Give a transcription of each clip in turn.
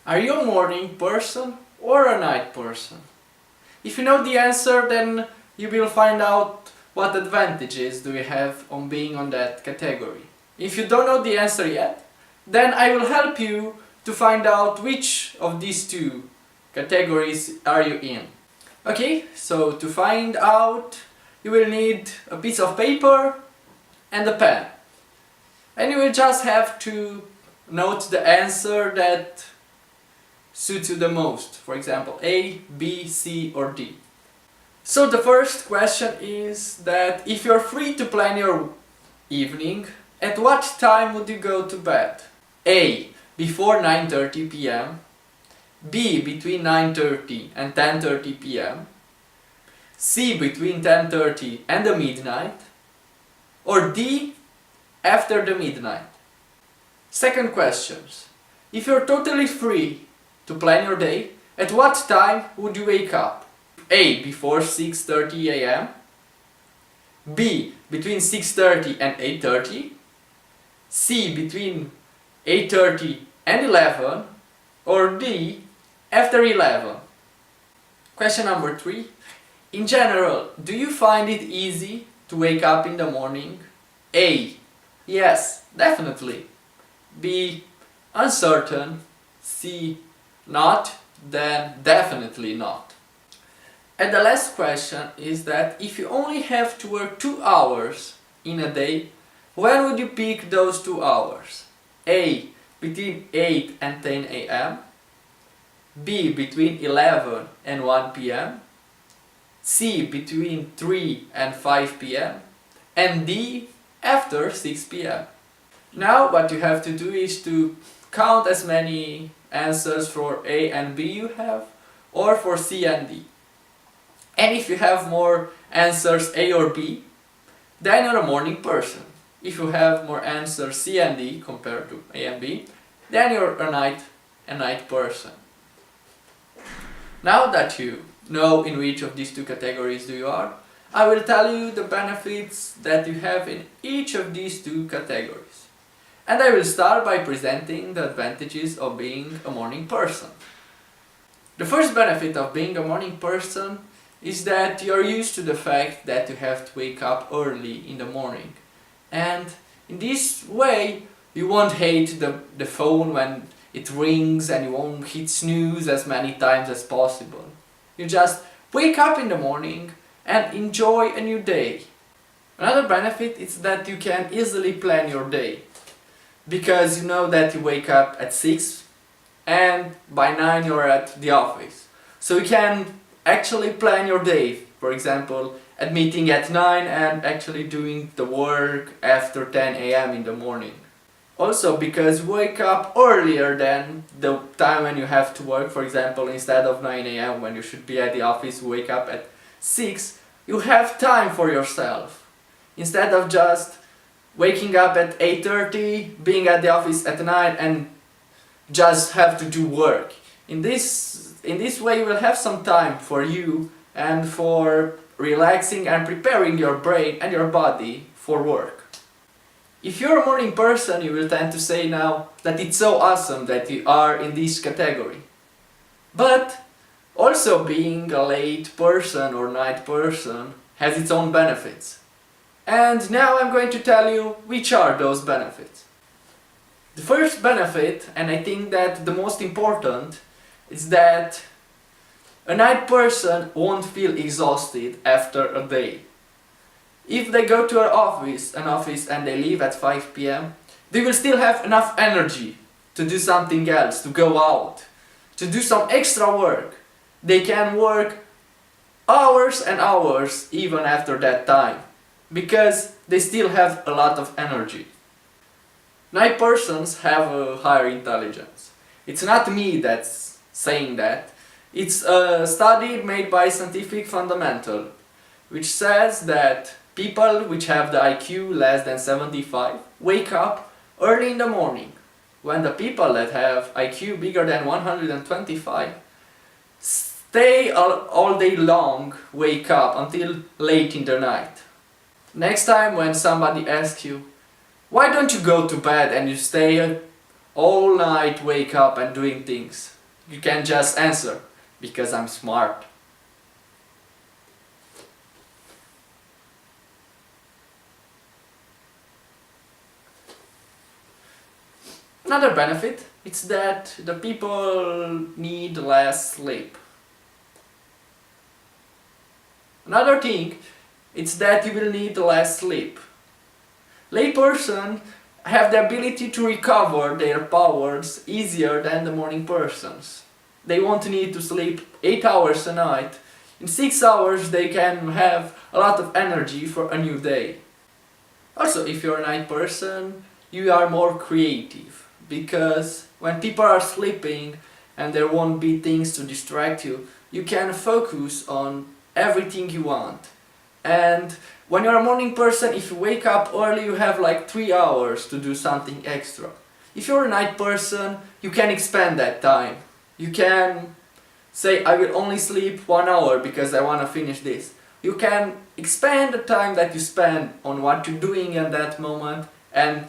Are you a morning person or a night person? If you know the answer, then you will find out what advantages do you have on being on that category. If you don't know the answer yet, then I will help you to find out which of these two categories are you in. Okay, so to find out, you will need a piece of paper and a pen. And you will just have to note the answer that suits you the most. For example, A, B, C or D. So the first question is that if you're free to plan your evening, at what time would you go to bed? A, before 9:30 p.m. B, between 9:30 and 10:30 p.m. C, between 10:30 and the midnight. Or D, after the midnight. Second question. If you're totally free to plan your day, at what time would you wake up? A, before 6:30 a.m. B, between 6:30 and 8:30. C, between 8:30 and 11. Or D, after 11. Question number 3. In general, do you find it easy to wake up in the morning? A, yes, definitely. B, uncertain. C, not, then definitely not. And the last question is that if you only have to work 2 hours in a day, when would you pick those 2 hours? A, between 8 and 10 a.m. B, between 11 and 1 p.m. C, between 3 and 5 p.m. and D, after 6 p.m. Now what you have to do is to count as many answers for A and B you have, or for C and D. And if you have more answers A or B, then you're a morning person. If you have more answers C and D compared to A and B, then you're a night person. Now that you know in which of these two categories you are, I will tell you the benefits that you have in each of these two categories. And I will start by presenting the advantages of being a morning person. The first benefit of being a morning person is that you are used to the fact that you have to wake up early in the morning. And in this way, you won't hate the phone when it rings and you won't hit snooze as many times as possible. You just wake up in the morning and enjoy a new day. Another benefit is that you can easily plan your day, because you know that you wake up at 6 and by 9 you're at the office. So you can actually plan your day, for example, admitting at 9 and actually doing the work after 10 a.m. in the morning. Also, because you wake up earlier than the time when you have to work, for example, instead of 9 a.m. when you should be at the office, you wake up at 6, you have time for yourself. Instead of just waking up at 8:30, being at the office at 9 and just have to do work. In this way you will have some time for you and for relaxing and preparing your brain and your body for work. If you're a morning person, you will tend to say now that it's so awesome that you are in this category. But also being a late person or night person has its own benefits. And now I'm going to tell you which are those benefits. The first benefit, and I think that the most important, is that a night person won't feel exhausted after a day. If they go to an office and they leave at 5 p.m, they will still have enough energy to do something else, to go out, to do some extra work. They can work hours and hours even after that time, because they still have a lot of energy. Night persons have a higher intelligence. It's not me that's saying that. It's a study made by Scientific Fundamental, which says that people which have the IQ less than 75 wake up early in the morning, when the people that have IQ bigger than 125 stay all day long, wake up until late in the night. Next time when somebody asks you, why don't you go to bed and you stay all night wake up and doing things. You can just answer, because I'm smart. Another benefit is that the people need less sleep. Another thing is that you will need less sleep. Layperson have the ability to recover their powers easier than the morning persons. They won't need to sleep 8 hours a night. In 6 hours they can have a lot of energy for a new day. Also, if you're a night person, you are more creative, because when people are sleeping and there won't be things to distract you, you can focus on everything you want. And when you're a morning person, if you wake up early, you have like 3 hours to do something extra. If you're a night person, you can expand that time. You can say, I will only sleep 1 hour because I want to finish this. You can expand the time that you spend on what you're doing at that moment and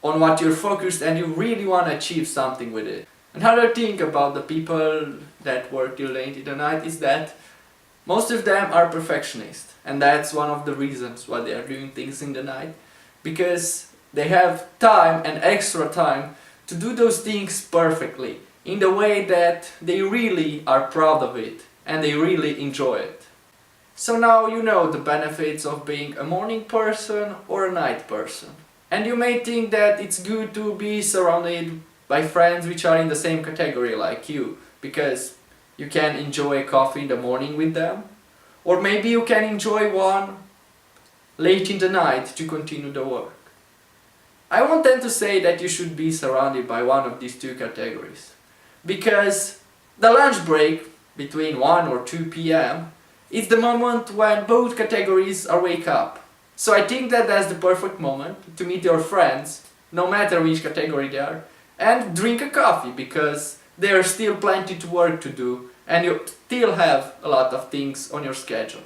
on what you're focused, and you really want to achieve something with it. Another thing about the people that work till late in the night is that most of them are perfectionists, and that's one of the reasons why they are doing things in the night, because they have time and extra time to do those things perfectly, in the way that they really are proud of it and they really enjoy it. So now you know the benefits of being a morning person or a night person. And you may think that it's good to be surrounded by friends which are in the same category like you, because you can enjoy coffee in the morning with them, or maybe you can enjoy one late in the night to continue the work. I won't tend to say that you should be surrounded by one of these two categories, because the lunch break between 1 or 2 p.m. is the moment when both categories are wake up. So I think that that's the perfect moment to meet your friends, no matter which category they are, and drink a coffee, because there's still plenty to work to do and you still have a lot of things on your schedule.